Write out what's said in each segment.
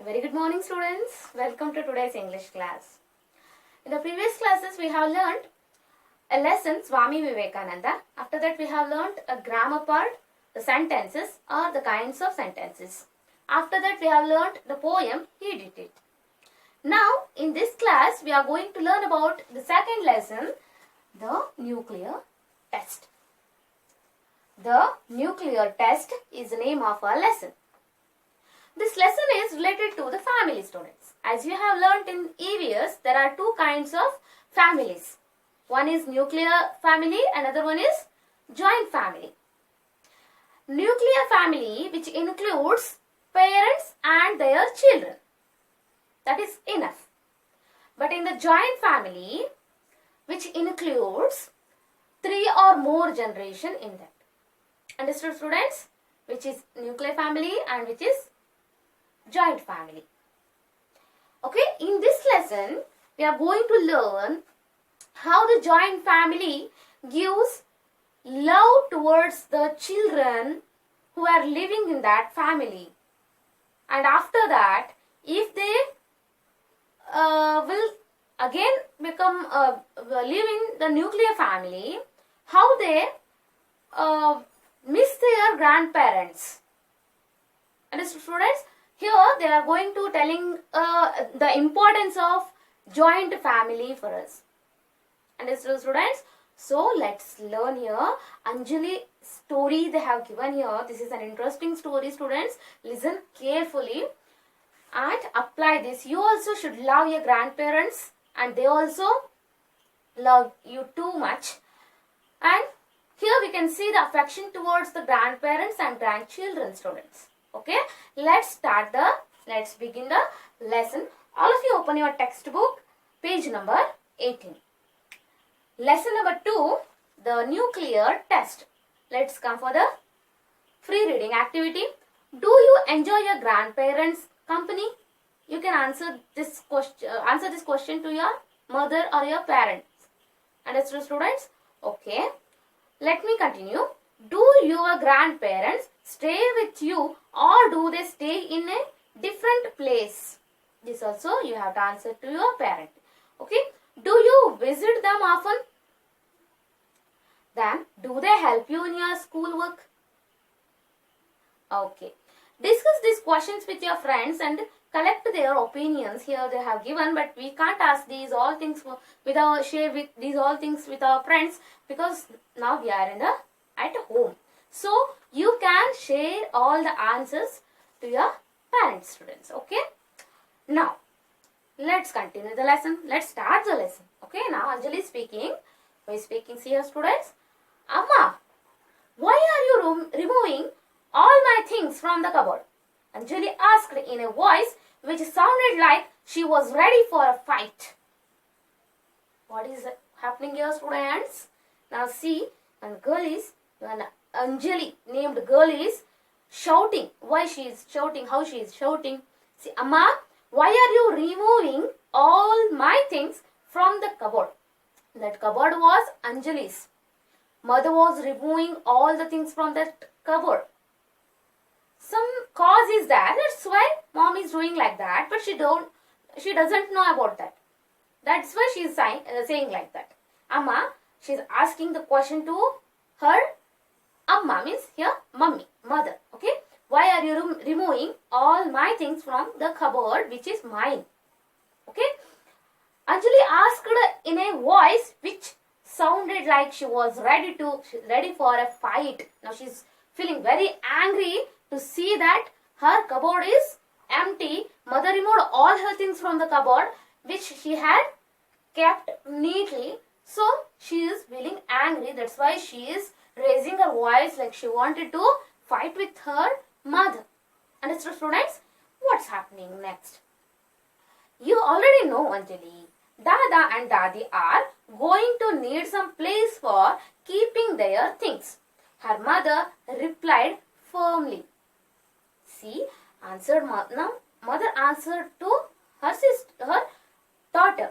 Very good morning, students. Welcome to today's English class. In the previous classes, we have learned a lesson, Swami Vivekananda. After that, we have learned a grammar part, the sentences or the kinds of sentences. After that, we have learned the poem, He Did It. Now, in this class, we are going to learn about the second lesson, the nuclear test. The nuclear test is the name of our lesson. This lesson is related to the family, students. As you have learnt in EVS, there are two kinds of families. One is nuclear family, another one is joint family. Nuclear family, which includes parents and their children. That is enough. But in the joint family, which includes 3 or more generation in that. Understood, students? Which is nuclear family and which is joint family. Okay, in this lesson, we are going to learn how the joint family gives love towards the children who are living in that family. And after that, if they will again become live in the nuclear family, how they miss their grandparents. Understood, students? Here they are going to telling the importance of joint family for us. Understood, students? So let's learn here. Anjali story they have given here. This is an interesting story, students. Listen carefully and apply this. You also should love your grandparents and they also love you too much. And here we can see the affection towards the grandparents and grandchildren, students. Okay, let's begin the lesson. All of you open your textbook, page number 18. Lesson number 2, the nuclear test. Let's come for the free reading activity. Do you enjoy your grandparents' company? You can answer this question to your mother or your parents. Understood, students? Okay. Let me continue. Do your grandparents stay with you or do they stay in a different place? This also you have to answer to your parent. Okay. Do you visit them often? Then, do they help you in your schoolwork? Okay. Discuss these questions with your friends and collect their opinions. Here they have given, but we can't ask these all things share with these all things with our friends because now we are at home. So you can share all the answers to your parents, students. Okay. Now let's continue the lesson. Let's start the lesson. Okay. Now Anjali is speaking. Who is speaking here, students? Amma, why are you removing all my things from the cupboard? Anjali asked in a voice which sounded like she was ready for a fight. What is happening here, students? Now see, when Anjali named girl is shouting. Why she is shouting? How she is shouting? See, Amma, why are you removing all my things from the cupboard? That cupboard was Anjali's. Mother was removing all the things from that cupboard. Some cause is that. That's why mom is doing like that. But she doesn't know about that. That's why she is saying like that. Amma, she is asking the question to her. Amma means here mummy, mother. Okay. Why are you removing all my things from the cupboard which is mine? Okay. Anjali asked in a voice which sounded like she was ready for a fight. Now she is feeling very angry to see that her cupboard is empty. Mother removed all her things from the cupboard which she had kept neatly. So she is feeling angry. That's why she is raising her voice like she wanted to fight with her mother. Understood, students? What's happening next? You already know, Anjali. Dada and Dadi are going to need some place for keeping their things. Her mother replied firmly. See, mother answered to her daughter.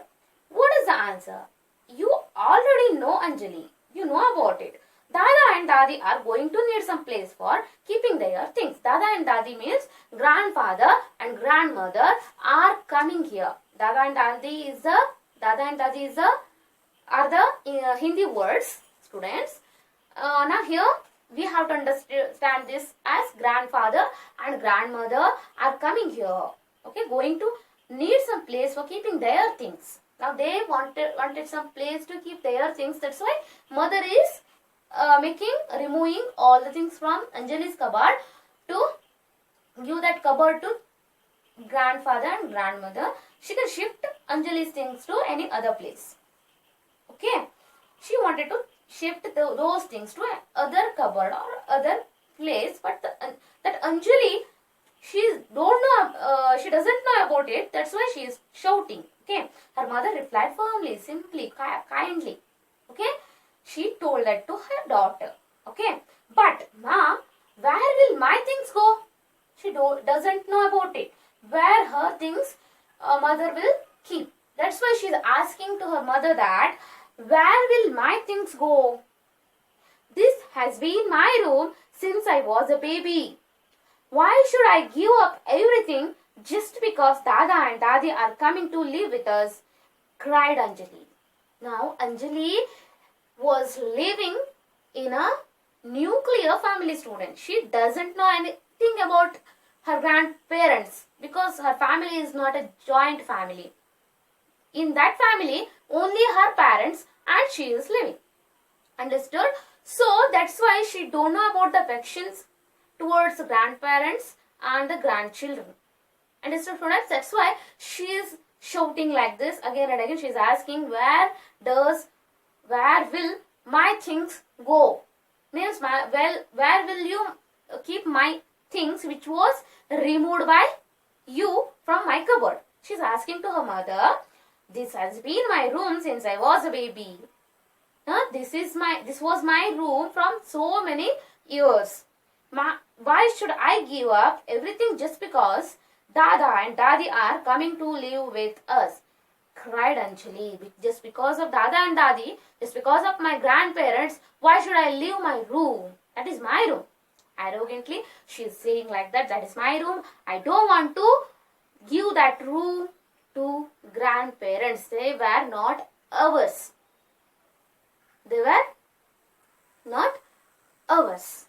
What is the answer? You already know, Anjali. You know about it. Dada and Dadi are going to need some place for keeping their things. Dada and Dadi means grandfather and grandmother are coming here. Dada and Dadi is the are the Hindi words, students. Now here we have to understand this as grandfather and grandmother are coming here. Okay, going to need some place for keeping their things. Now they wanted some place to keep their things. That's why mother is removing all the things from Anjali's cupboard to give that cupboard to grandfather and grandmother. She can shift Anjali's things to any other place. Okay, she wanted to shift those things to other cupboard or other place, but that Anjali, she doesn't know about it. That's why she is shouting. Okay, her mother replied firmly, simply, kindly. Okay, she told that to her daughter. Okay, but Ma, where will my things go? She doesn't know about it. Where her things mother will keep. That's why she is asking to her mother that where will my things go? This has been my room since I was a baby. Why should I give up everything just because Dada and Dadi are coming to live with us? Cried Anjali. Now Anjali was living in a nuclear family, student. She doesn't know anything about her grandparents because her family is not a joint family. In that family, only her parents and she is living. Understood? So that's why she don't know about the affections towards the grandparents and the grandchildren. Understood, students? That's why she is shouting like this again and again. She is asking, where will my things go? Means, where will you keep my things which was removed by you from my cupboard? She is asking to her mother. This has been my room since I was a baby. This was my room from so many years. Why should I give up everything just because Dada and Dadi are coming to live with us? Cried Anjali. Just because of Dada and Dadi, just because of my grandparents, why should I leave my room? That is my room. Arrogantly, she is saying like that. That is my room. I don't want to give that room to grandparents. They were not ours. They were not ours.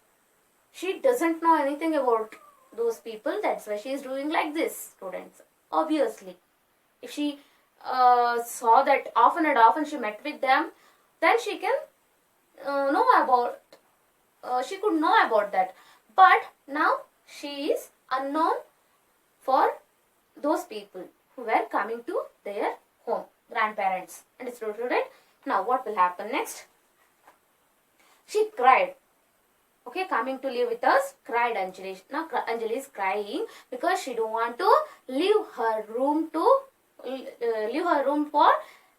She doesn't know anything about those people. That's why she is doing like this, students. Obviously, if she saw that often and often she met with them, then she can know about. She could know about that. But now she is unknown for those people who were coming to their home, grandparents. Understood, student? Now what will happen next? She cried. Okay, coming to live with us, cried Anjali. Now Anjali is crying because she don't want to leave her room for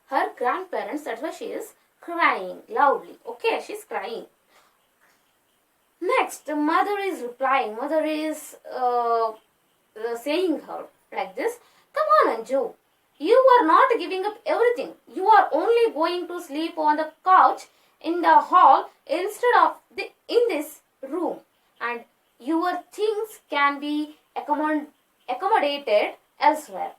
her grandparents. That's why she is crying loudly. Okay, she's crying. Next, the mother is replying. Mother is saying her like this. Come on, Anju. You are not giving up everything. You are only going to sleep on the couch in the hall instead of in this room. And your things can be accommodated elsewhere.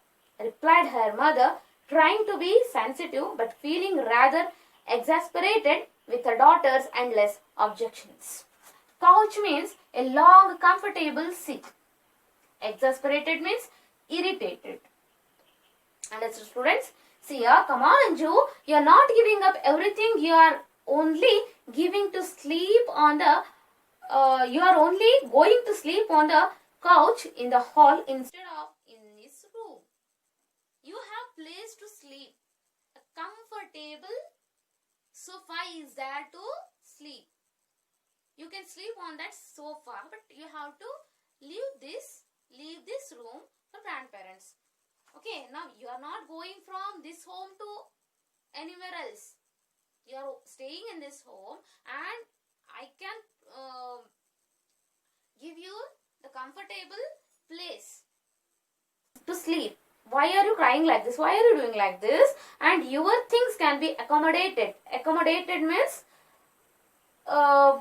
Replied her mother, trying to be sensitive but feeling rather exasperated with her daughter's endless objections. Couch means a long, comfortable seat. Exasperated means irritated. Understood, students? See here, come on, Anju. You are not giving up everything. You are only giving to sleep on the. You are only going to sleep on the couch in the hall instead of in this room. You have place to sleep. A comfortable sofa is there to sleep. You can sleep on that sofa, but you have to leave this room for grandparents. Okay, now you are not going from this home to anywhere else. You are staying in this home and I can give you the comfortable place to sleep. Why are you crying like this? Why are you doing like this? And your things can be accommodated. Accommodated means uh,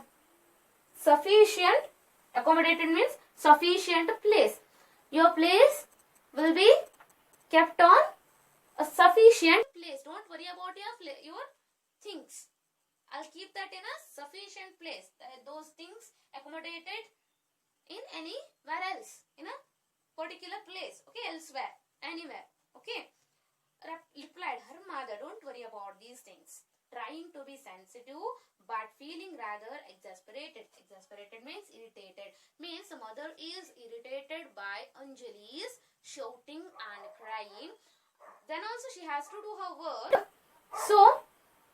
sufficient, accommodated means sufficient place. Your place will be kept on a sufficient place. Don't worry about your things. I'll keep that in a sufficient place. Those things accommodated in anywhere else, in a particular place, okay, elsewhere, anywhere, okay. Replied her mother, don't worry about these things. Trying to be sensitive but feeling rather exasperated. Exasperated means irritated. Means the mother is irritated by Anjali's shouting and crying. Then also she has to do her work. So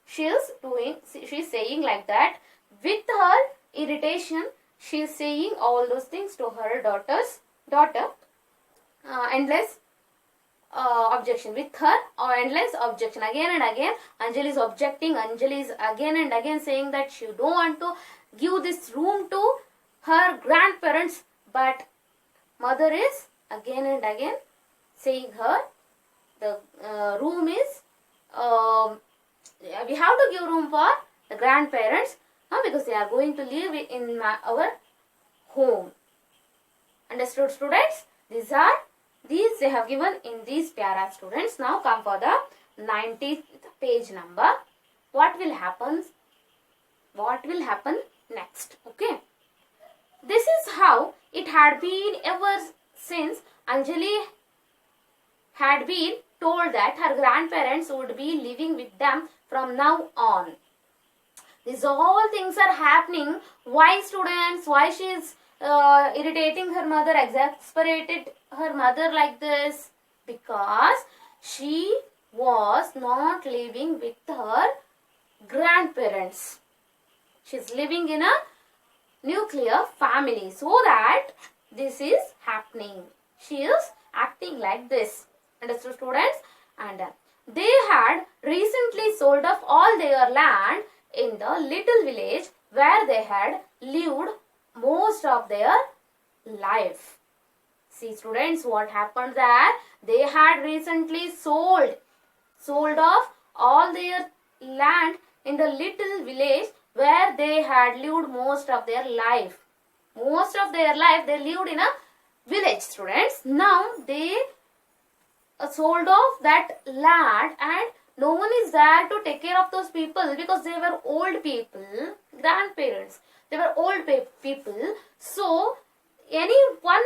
she's saying like that. With her irritation, she is saying all those things to her daughter. Endless objection. With her endless objection. Again and again, Anjali is objecting. Anjali is again and again saying that she don't want to give this room to her grandparents. But mother is again and again saying her the room is we have to give room for the grandparents because they are going to live in our home. Understood, students? These they have given in these para, students. Now come for the 90th page number. What will happen next? Okay. This is how it had been ever since Anjali had been told that her grandparents would be living with them from now on. These all things are happening. Why, students? Why she is irritating her mother, exasperated her mother like this? Because she was not living with her grandparents. She is living in a nuclear family. So that this is happening. She is acting like this. Understood, students? And they had recently sold off all their land in the little village where they had lived most of their life. See, students, what happened there? They had recently sold off all their land in the little village where they had lived most of their life. Most of their life they lived in a village, students. Now they sold off that land and no one is there to take care of those people because they were old people, grandparents. They were old people. So any one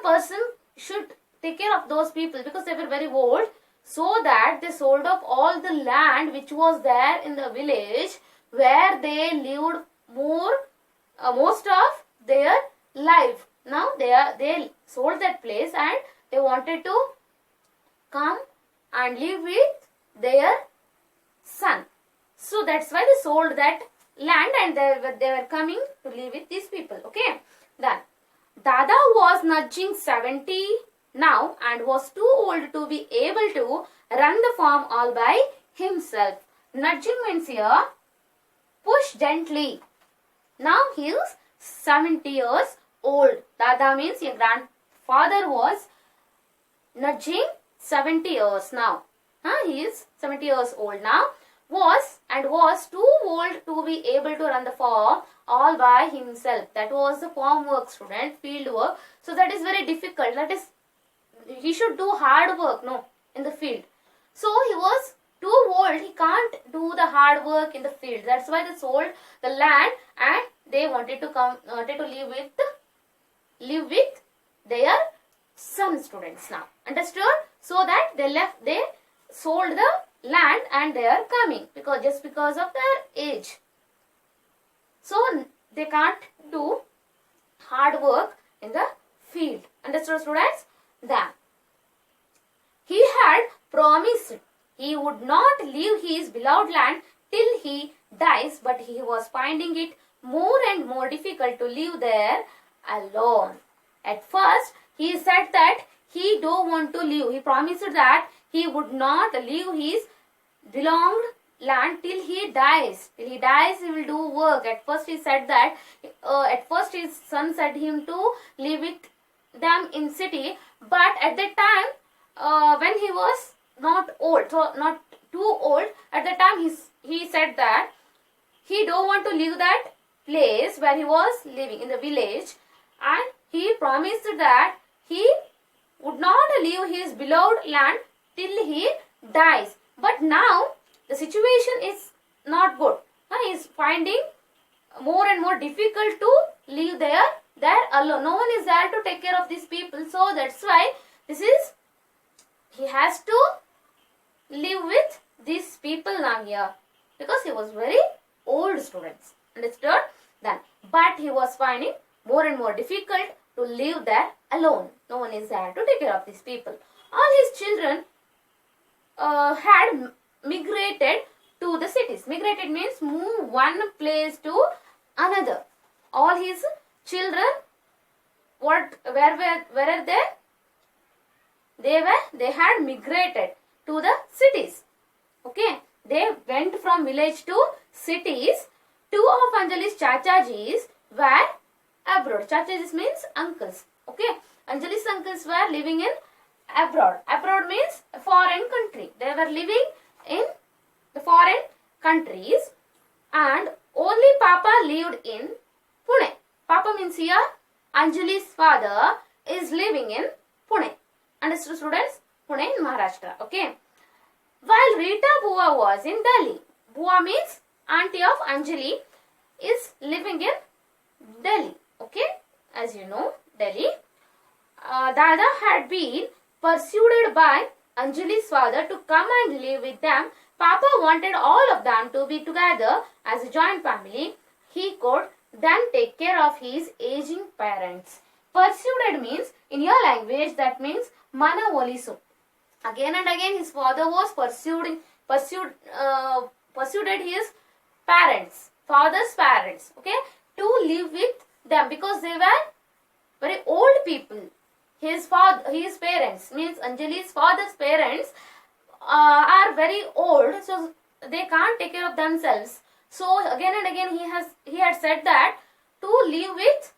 person should take care of those people because they were very old. So that they sold off all the land which was there in the village where they lived most of their life. Now they sold that place and they wanted to come and live with their son. So that's why they sold that land and they were coming to live with these people. Okay. Then Dada was nudging 70 now and was too old to be able to run the farm all by himself. Nudging means here push gently. Now he is 70 years old. Dada means your grandfather was nudging 70 years now. He is 70 years old now. Was too old to be able to run the farm all by himself. That was the farm work, student, field work. So that is very difficult. That is, he should do hard work, in the field. So he was too old. He can't do the hard work in the field. That's why they sold the land and they wanted to live with their son, students. Now understood? So that they sold the land and they are coming just because of their age. So they can't do hard work in the field. Understood, students? Then he had promised he would not leave his beloved land till he dies, but he was finding it more and more difficult to live there alone. At first, he said that he don't want to leave. He promised that he would not leave his belonged land till he dies. Till he dies, he will do work. At first, he said that. At first, his son said him to live with them in city. But at that time, when he was not old, so not too old, at that time he said that he don't want to leave that place where he was living in the village, and he promised that he would not leave his beloved land till he dies. But now the situation is not good. He is finding more and more difficult to live there alone. No one is there to take care of these people. So that's why he has to live with these people now here, because he was very old, students. Understood? Then, but he was finding more and more difficult to live there alone. No one is there to take care of these people. All his children had migrated to the cities. Migrated means move one place to another. All his children, where were they? They had migrated to the cities. Okay, they went from village to cities. Two of Anjali's Chachajis were abroad. Chachajis means uncles. Okay, Anjali's uncles were living in abroad. Abroad means a foreign country. They were living in the foreign countries, and only Papa lived in Pune. Papa means here Anjali's father is living in Pune. Understood, students? Pune in Maharashtra. Okay. While Rita Bua was in Delhi. Bua means auntie of Anjali is living in Delhi. Okay. As you know, Delhi. Dada had been pursued by Anjali's father to come and live with them. Papa wanted all of them to be together as a joint family. He could then take care of his aging parents. Pursued means, in your language, that means mana volisu. Again and again his father was pursued his parents, father's parents, okay, to live with them, because they were very old people. His parents, means Anjali's father's parents, are very old, so they can't take care of themselves. So again and again he had said that to live with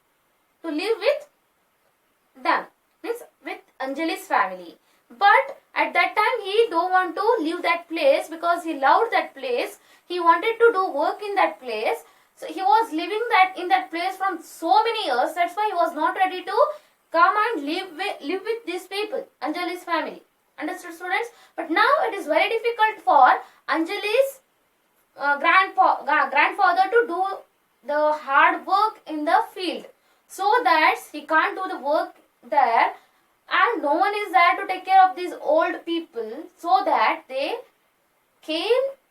them, means with Anjali's family. But at that time he don't want to leave that place, because he loved that place. He wanted to do work in that place. So he was living in that place from so many years. That's why he was not ready to come and live with these people, Anjali's family. Understood, students? But now it is very difficult for Anjali's grandfather to do the hard work in the field, so that he can't do the work there, and no one is there to take care of these old people, so that they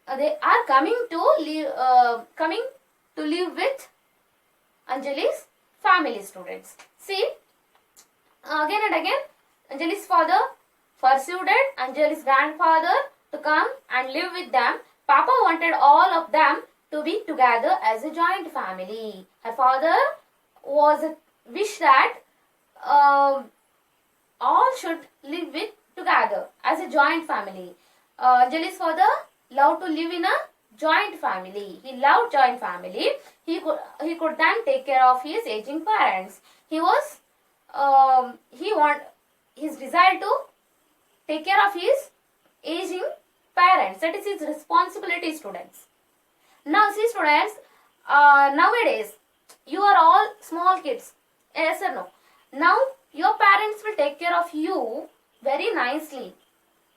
are coming to live with Anjali's family, students. See, again and again Anjali's father pursued Anjali's grandfather to come and live with them. Papa wanted all of them to be together as a joint family. Her father wished that all should live together as a joint family. Anjali's father loved to live in a joint family. He loved joint family. He could then take care of his aging parents. His desire to take care of his aging parents. That is his responsibility, students. Now see, students, nowadays you are all small kids. Yes or no? Now your parents will take care of you very nicely.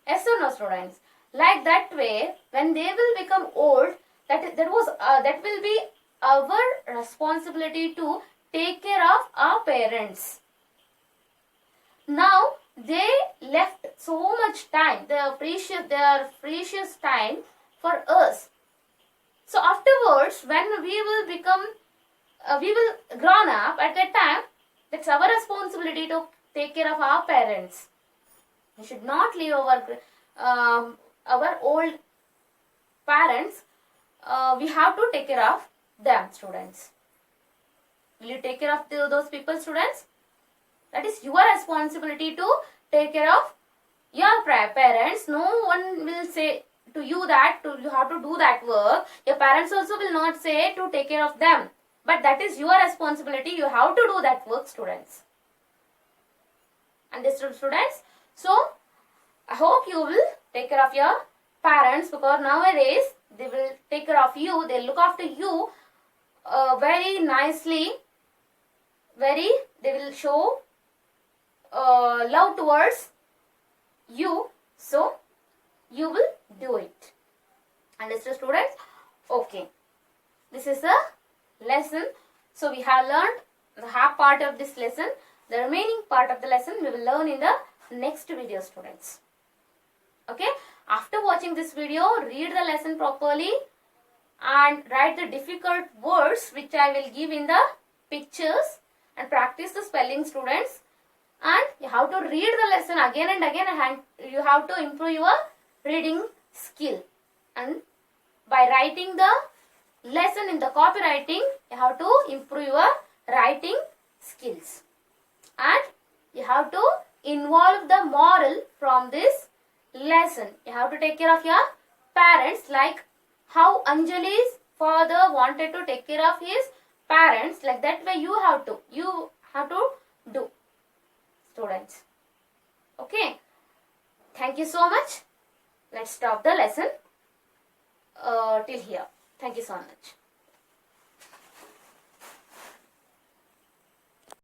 Yes or no, students? Like that way, when they will become old, that will be our responsibility to take care of our parents. Now they left so much time, their precious time for us. So afterwards, when we will grown up, at that time, it's our responsibility to take care of our parents. We should not leave our old parents. We have to take care of them, students. Will you take care of those people, students? That is your responsibility to take care of your parents. No one will say to you that you have to do that work. Your parents also will not say to take care of them. But that is your responsibility. You have to do that work, students. Understood, students? So, I hope you will take care of your parents, because nowadays they will take care of you, they'll look after you very nicely, they will show love towards you, so you will do it. Understood, students? Okay, this is a lesson. So we have learned the half part of this lesson. The remaining part of the lesson we will learn in the next video, students. Okay, after watching this video, read the lesson properly and write the difficult words which I will give in the pictures, and practice the spelling, students. And you have to read the lesson again and again, and you have to improve your reading skill. And by writing the lesson in the copywriting, you have to improve your writing skills. And you have to involve the moral from this lesson. You have to take care of your parents, like how Anjali's father wanted to take care of his parents, like that way you have to do, students. Okay, thank you so much. Let's stop the lesson till here. Thank you so much.